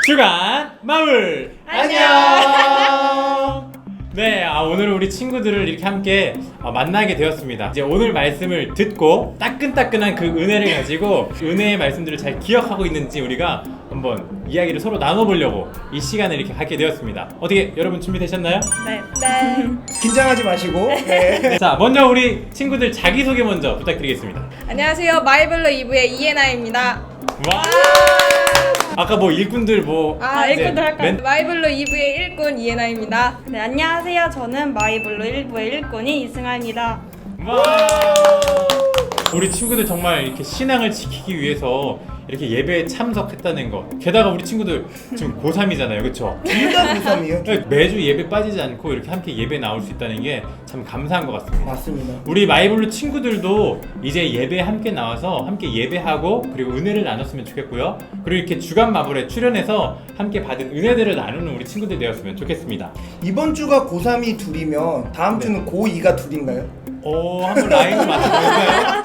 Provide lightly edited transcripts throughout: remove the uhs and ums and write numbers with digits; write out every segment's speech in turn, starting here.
주간 마을 안녕. 네, 오늘 우리 친구들을 이렇게 함께 만나게 되었습니다. 이제 오늘 말씀을 듣고 따끈따끈한 그 은혜를 가지고 은혜의 말씀들을 잘 기억하고 있는지 우리가 한번 이야기를 서로 나눠보려고 이 시간을 이렇게 갖게 되었습니다. 어떻게 여러분 준비되셨나요? 네. 긴장하지 마시고. 네. 자, 먼저 우리 친구들 자기소개 먼저 부탁드리겠습니다. 안녕하세요. 마이블로 2부의 이예나입니다. 와! 아까 뭐 일꾼들 뭐 일꾼들 할까요? 멘- 마이블로 2부의 일꾼 이예나입니다. 네, 안녕하세요. 저는 마이블로 1부의 일꾼이 이승아입니다. 와! 우리 친구들 정말 이렇게 신앙을 지키기 위해서 이렇게 예배에 참석했다는 거. 게다가 우리 친구들 지금 고3이잖아요, 그렇죠? 둘다 고3이에요. 매주 예배 빠지지 않고 이렇게 함께 예배 나올 수 있다는 게 참 감사한 것 같습니다. 맞습니다. 우리 마이블루 친구들도 이제 예배에 함께 나와서 함께 예배하고 그리고 은혜를 나눴으면 좋겠고요. 그리고 이렇게 주간 마블에 출연해서 함께 받은 은혜들을 나누는 우리 친구들 되었으면 좋겠습니다. 이번 주가 고3이 둘이면 다음 네. 주는 고2가 둘인가요? 한번 라인을 맞춰볼까요?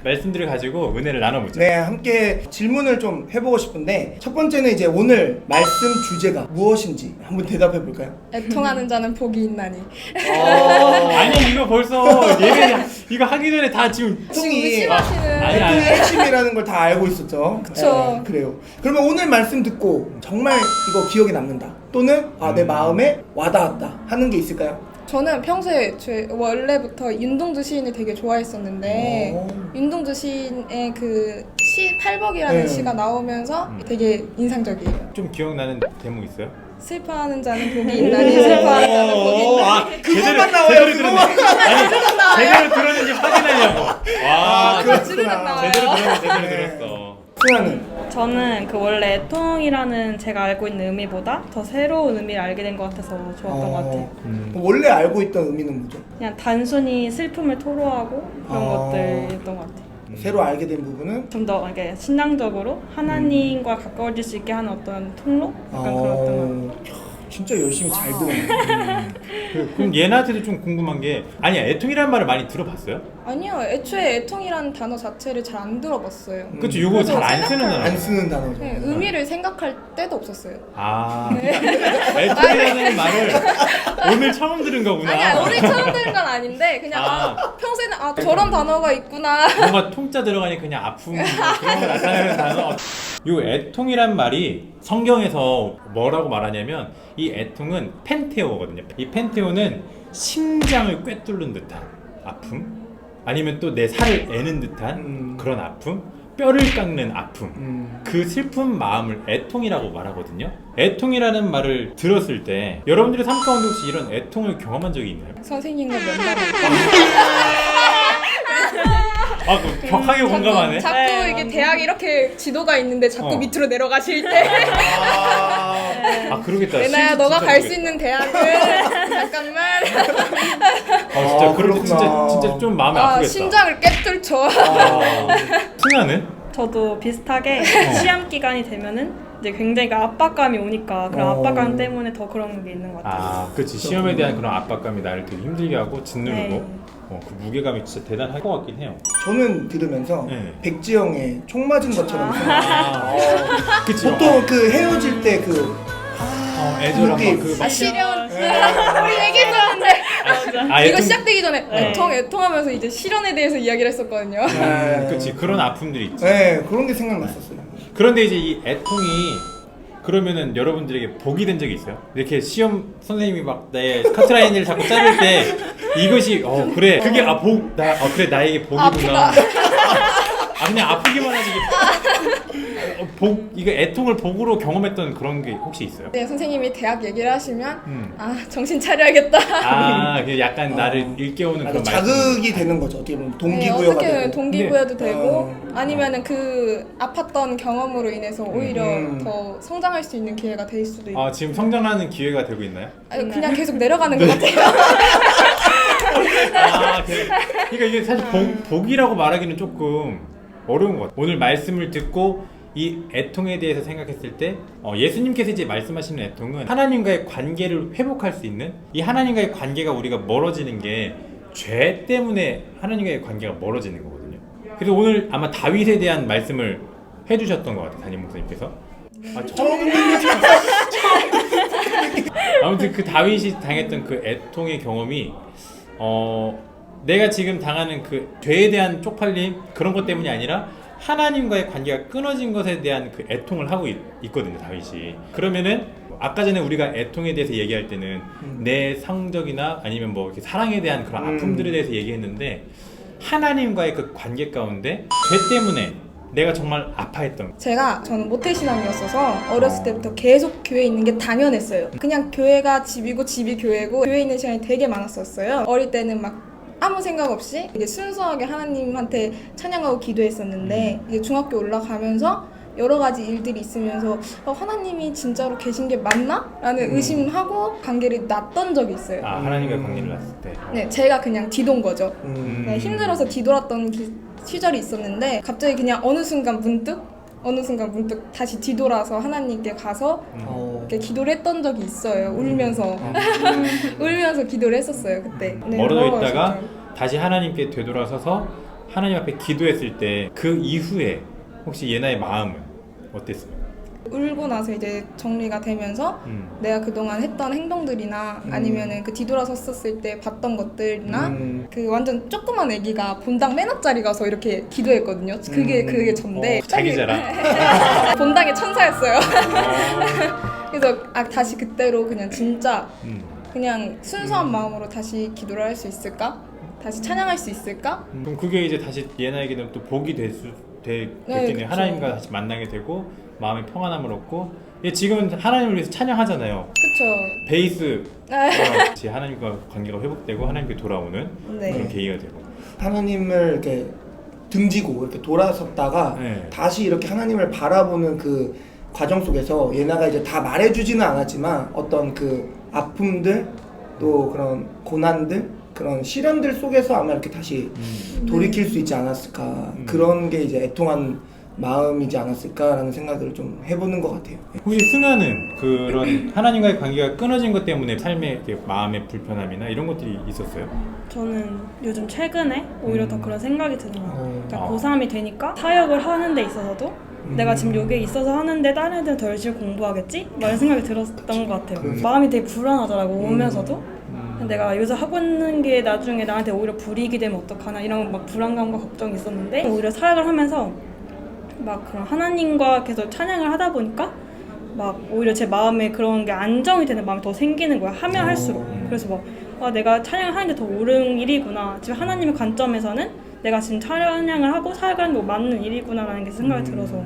말씀들을 가지고 은혜를 나눠보죠. 네, 함께 질문을 좀 해보고 싶은데 첫 번째는 이제 오늘 말씀 주제가 무엇인지 한번 대답해 볼까요? 애통하는 자는 복이 있나니. 아니 이거 벌써 예배 이거 하기 전에 다 지금 지금 이 의심하시는. 아니, 애통의 핵심이라는 걸 다 알고 있었죠. 그쵸. 그래요. 그러면 오늘 말씀 듣고 정말 이거 기억에 남는다 또는 내 마음에 와닿았다 하는 게 있을까요? 저는 평소에 원래부터 윤동주 시인을 되게 좋아했었는데 윤동주 시인의 그 시 팔복이라는 네. 시가 나오면서 되게 인상적이에요. 좀 기억나는 대목 있어요? 슬퍼하는 자는 복이 있나니 슬퍼하는 자는 복이 있나니. 그것만 나와요. 그것만. 제대로 들었는지 확인하려고. 와, 그렇구나. 지르륵 나와요. 제대로 네. 들었어. 승아는 저는 그 원래 애통이라는 제가 알고 있는 의미보다 더 새로운 의미를 알게 된 것 같아서 좋았던 것 같아요. 원래 알고 있던 의미는 뭐죠? 그냥 단순히 슬픔을 토로하고 그런 것들이었던 것 같아요. 새로 알게 된 부분은 좀 더 이렇게 신앙적으로 하나님과 가까워질 수 있게 하는 어떤 통로? 약간 그랬던 것 같아요. 진짜 열심히 잘 들었네. 그럼 얘나한테도 좀 궁금한 게 아니야 애통이라는 말을 많이 들어봤어요? 아니요, 애초에 애통이라는 단어 자체를 잘 안 들어봤어요. 그쵸, 이거 잘 안 쓰는 단어. 안 쓰는 단어죠. 네, 의미를 생각할 때도 없었어요. 애통이라는 말을 오늘 처음 들은 거구나. 아니야, 오늘 처음 들은 건 아닌데 그냥 평소에는 저런 단어가 있구나. 뭔가 통자 들어가니 그냥 아픔 뭐 그런 거 나타내는 단어. 요 애통이란 말이 성경에서 뭐라고 말하냐면 이 애통은 펜테오거든요. 이 펜테오는 심장을 꿰뚫는 듯한 아픔, 아니면 또 내 살을 애는 듯한 그런 아픔, 뼈를 깎는 아픔, 그 슬픈 마음을 애통이라고 말하거든요. 애통이라는 말을 들었을 때 여러분들의 삶 가운데 혹시 이런 애통을 경험한 적이 있나요? 선생님과 면담할 그 격하게 공감하네. 자꾸 이게 대학 이렇게 지도가 있는데 자꾸 밑으로 내려가실 때 그러겠다. 레나야 너가 갈 수 있는 대학은 잠깐만. 진짜 그럴 때 진짜 좀 마음이 아프겠다. 심장을 깨뚫죠. 승아는? 저도 비슷하게 시험 기간이 되면은 이제 굉장히 압박감이 오니까 그런 압박감 때문에 더 그런 게 있는 것 같아요. 그렇지. 시험에 대한 그런 압박감이 나를 되게 힘들게 하고 짓누르고 네. 그 무게감이 진짜 대단할 것 같긴 해요. 저는 들으면서 네. 백지영의 총 맞은 것처럼 그치. 보통 그 헤어질 때 애절한 느낌. 막 실현. 우리 얘기했었는데 이거 시작되기 전에 애통하면서 이제 실현에 대해서 이야기를 했었거든요. 그치. 그런 아픔들이 있지. 네, 그런 게 생각났었어요. 그런데 이제 이 애통이 그러면은 여러분들에게 복이 된 적이 있어요? 이렇게 시험 선생님이 막 내 커트라인을 자꾸 자를 때 이것이 그래 그게 그래 나에게 복이구나. 그냥 아프기만 하지 이거 애통을 복으로 경험했던 그런 게 혹시 있어요? 네, 선생님이 대학 얘기를 하시면 정신 차려야겠다. 그 약간 나를 일깨우는 그런 자극이 되는 거죠. 어떻게 보면 동기부여가 어떻게 되고. 동기부여도 되고 아니면은 그 아팠던 경험으로 인해서 오히려 더 성장할 수 있는 기회가 될 수도 있고. 지금 성장하는 기회가 되고 있나요? 그냥 계속 내려가는 것 같아요. 그러니까 이게 사실 복이라고 말하기는 조금 어려운 것 같아요. 오늘 말씀을 듣고 이 애통에 대해서 생각했을 때 예수님께서 이제 말씀하시는 애통은 하나님과의 관계를 회복할 수 있는, 이 하나님과의 관계가 우리가 멀어지는 게 죄 때문에 하나님과의 관계가 멀어지는 거거든요. 그래서 오늘 아마 다윗에 대한 말씀을 해주셨던 것 같아요, 담임 목사님께서. 아, 처음 듣는 거지. 아무튼 그 다윗이 당했던 그 애통의 경험이 내가 지금 당하는 그 죄에 대한 쪽팔림 그런 것 때문이 아니라 하나님과의 관계가 끊어진 것에 대한 그 애통을 하고 있거든요, 다윗이. 그러면은 아까 전에 우리가 애통에 대해서 얘기할 때는 내 성적이나 아니면 뭐 이렇게 사랑에 대한 그런 아픔들에 대해서 얘기했는데 하나님과의 그 관계 가운데 죄 때문에 내가 정말 아파했던 저는 모태신앙이었어서 어렸을 때부터 계속 교회에 있는 게 당연했어요. 그냥 교회가 집이고 집이 교회고 교회에 있는 시간이 되게 많았었어요. 어릴 때는 막 아무 생각 없이 이제 순수하게 하나님한테 찬양하고 기도했었는데 이제 중학교 올라가면서 여러 가지 일들이 있으면서 하나님이 진짜로 계신 게 맞나? 라는 의심하고 관계를 놨던 적이 있어요. 아, 하나님과의 관계를 놨을 때. 네, 제가 그냥 뒤돈 거죠. 음. 네, 힘들어서 뒤돌았던 시절이 있었는데 갑자기 그냥 어느 순간 문득 다시 뒤돌아서 하나님께 가서 이렇게 기도를 했던 적이 있어요. 울면서 울면서 기도를 했었어요 그때. 네, 멀어져 있다가 진짜. 다시 하나님께 되돌아서서 하나님 앞에 기도했을 때 그 이후에 혹시 예나의 마음은 어땠어요? 울고 나서 이제 정리가 되면서 내가 그동안 했던 행동들이나 아니면은 그 뒤돌아섰을 때 봤던 것들이나 그 완전 조그만 애기가 본당 맨 앞자리 가서 이렇게 기도했거든요. 그게 전데 자기 자랑. 본당의 천사였어요. 그래서 다시 그때로 그냥 진짜 그냥 순수한 마음으로 다시 기도를 할 수 있을까? 다시 찬양할 수 있을까? 그럼 그게 이제 다시 예나에게는 또 복이 됐겠네요. 그쵸. 하나님과 다시 만나게 되고 마음의 평안함을 얻고 지금은 하나님을 위해서 찬양하잖아요. 그쵸. 베이스 하나님과 관계가 회복되고 하나님께 돌아오는 네. 그런 계기가 되고. 하나님을 이렇게 등지고 이렇게 돌아섰다가 네. 다시 이렇게 하나님을 바라보는 그 과정 속에서 예나가 이제 다 말해주지는 않았지만 어떤 그 아픔들 또 그런 고난들 그런 시련들 속에서 아마 이렇게 다시 돌이킬 수 있지 않았을까. 그런 게 이제 애통한 마음이지 않았을까라는 생각을 좀 해보는 것 같아요. 혹시 승아는 그런 하나님과의 관계가 끊어진 것 때문에 삶의 이렇게 마음의 불편함이나 이런 것들이 있었어요? 저는 요즘 최근에 오히려 더 그런 생각이 드는 것 같아요. 그러니까 아. 고3이 되니까 사역을 하는 데 있어서도 내가 지금 여기에 있어서 하는데 다른 애들은 더 열심히 공부하겠지? 이런 생각이 들었던 것 같아요. 마음이 되게 불안하더라고 오면서도. 내가 요새 하고 있는 게 나중에 나한테 오히려 불이익이 되면 어떡하나 이런 막 불안감과 걱정이 있었는데 오히려 사역을 하면서 막 그런 하나님과 계속 찬양을 하다 보니까 막 오히려 제 마음에 그런 게 안정이 되는 마음이 더 생기는 거야. 하면 할수록. 그래서 막 내가 찬양을 하는 게 더 옳은 일이구나. 지금 하나님의 관점에서는 내가 지금 찬양을 하고 사역하는 게 맞는 일이구나라는 게 생각이 들어서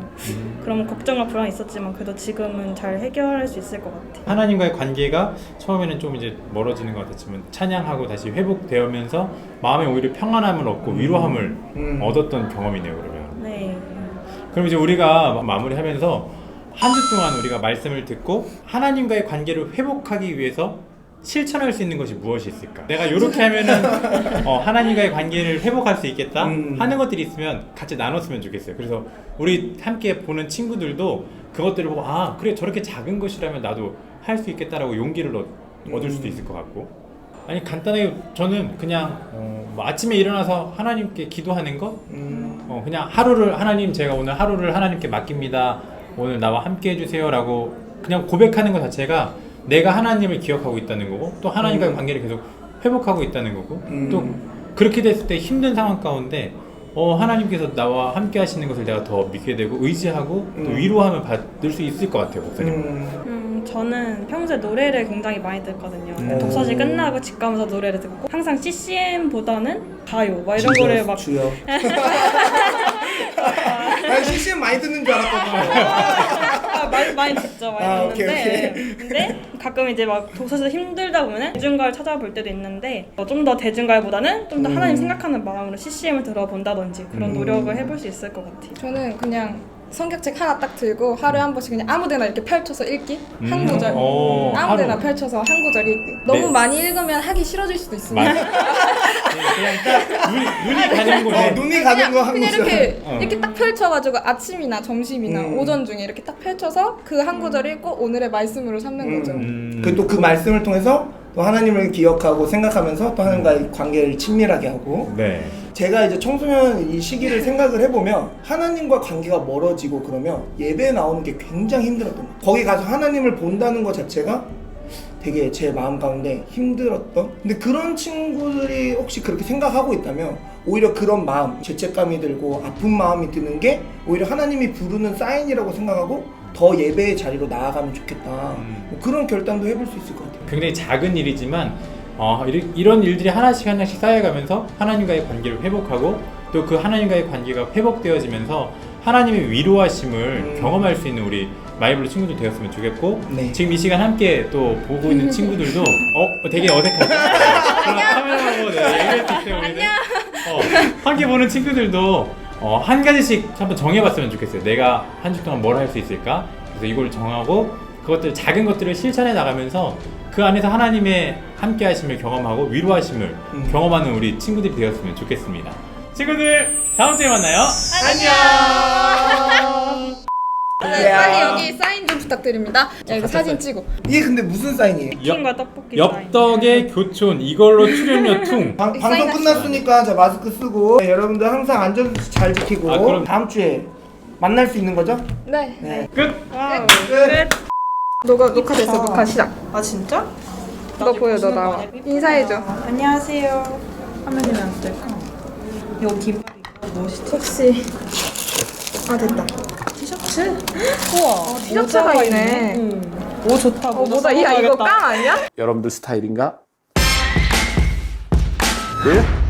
그런 걱정과 불안이 있었지만 그래도 지금은 잘 해결할 수 있을 것 같아요. 하나님과의 관계가 처음에는 좀 이제 멀어지는 것 같았지만 찬양하고 다시 회복되면서 마음에 오히려 평안함을 얻고 위로함을 얻었던 경험이네요. 그러면. 네. 그럼 이제 우리가 마무리하면서 한 주 동안 우리가 말씀을 듣고 하나님과의 관계를 회복하기 위해서 실천할 수 있는 것이 무엇이 있을까? 내가 이렇게 하면은 하나님과의 관계를 회복할 수 있겠다 하는 것들이 있으면 같이 나눴으면 좋겠어요. 그래서 우리 함께 보는 친구들도 그것들을 보고 아 그래 저렇게 작은 것이라면 나도 할 수 있겠다라고 용기를 얻을 수도 있을 것 같고 아니 간단하게 저는 그냥 뭐 아침에 일어나서 하나님께 기도하는 것 그냥 하루를 하나님 제가 오늘 하루를 하나님께 맡깁니다. 오늘 나와 함께 해주세요라고 그냥 고백하는 것 자체가 내가 하나님을 기억하고 있다는 거고 또 하나님과의 관계를 계속 회복하고 있다는 거고 또 그렇게 됐을 때 힘든 상황 가운데 하나님께서 나와 함께 하시는 것을 내가 더 믿게 되고 의지하고 또 위로함을 받을 수 있을 것 같아요, 목사님. 저는 평소에 노래를 굉장히 많이 듣거든요. 독서실 끝나고 집 가면서 노래를 듣고 항상 CCM보다는 가요 막 이런 거를 막 주여. 난 CCM 많이 듣는 줄 알았거든요. 많이 듣죠. 많이 듣는데 근데 가끔 이제 막 독서실 힘들다 보면 대중가를 찾아볼 때도 있는데 좀 더 대중가보다는 좀 더 하나님 생각하는 마음으로 CCM을 들어본다든지 그런 노력을 해볼 수 있을 것 같아요. 저는 그냥 성경책 하나 딱 들고 하루에 한 번씩 그냥 아무데나 이렇게 펼쳐서 읽기 한 구절 아무데나 하루. 펼쳐서 한 구절 읽기 너무 많이 읽으면 하기 싫어질 수도 있으니까 그냥 딱 눈이 가는 곳에 눈이 가는 거 한 그냥 구절. 이렇게 딱 펼쳐가지고 아침이나 점심이나 오전 중에 이렇게 딱 펼쳐서 그 한 구절 읽고 오늘의 말씀으로 삼는 거죠. 또 그 말씀을 통해서 또 하나님을 기억하고 생각하면서 또 하나님과의 관계를 친밀하게 하고 네. 제가 이제 청소년 이 시기를 생각을 해보면 하나님과 관계가 멀어지고 그러면 예배에 나오는 게 굉장히 힘들었던 거예요. 거기 가서 하나님을 본다는 것 자체가 되게 제 마음 가운데 힘들었던. 근데 그런 친구들이 혹시 그렇게 생각하고 있다면 오히려 그런 마음, 죄책감이 들고 아픈 마음이 드는 게 오히려 하나님이 부르는 사인이라고 생각하고 더 예배의 자리로 나아가면 좋겠다. 뭐 그런 결단도 해볼 수 있을 것 같아요. 굉장히 작은 일이지만 이런 일들이 하나씩 쌓여가면서 하나님과의 관계를 회복하고 또 그 하나님과의 관계가 회복되어지면서 하나님의 위로하심을 경험할 수 있는 우리 마이블로 친구들 되었으면 좋겠고 네. 지금 이 시간 함께 또 보고 있는 친구들도 되게 어색하죠? 카메라하고 얘기했을 때 우리는 함께 보는 친구들도 한 가지씩 한번 정해봤으면 좋겠어요. 내가 한 주 동안 뭘 할 수 있을까? 그래서 이걸 정하고 그것들 작은 것들을 실천해 나가면서 그 안에서 하나님의 함께 하심을 경험하고 위로하심을 경험하는 우리 친구들이 되었으면 좋겠습니다. 친구들 다음 주에 만나요. 안녕. 네, 빨리 여기 사인 좀 부탁드립니다. 야, 이거 사진 찍어. 이게 근데 무슨 사인이에요? 치킨과 떡볶이 엽떡의 교촌 이걸로 출연료 퉁. 방송 사인하시죠. 끝났으니까 자 마스크 쓰고 네, 여러분들 항상 안전수칙 잘 지키고 그럼- 다음 주에 만날 수 있는 거죠? 네. 네. 끝. 와우. 끝. 녹화됐어. 녹화 시작. 아 진짜? 너 보여, 너 나와. 인사해줘. 안녕하세요. 화면이 안 될까? 여기 긴팔이 멋있지? 혹시 됐다. 티셔츠? 우와. 티셔츠가 있네. 오 좋다. 뭐다? 야, 이거 깡 아니야? 여러분들 스타일인가? 네?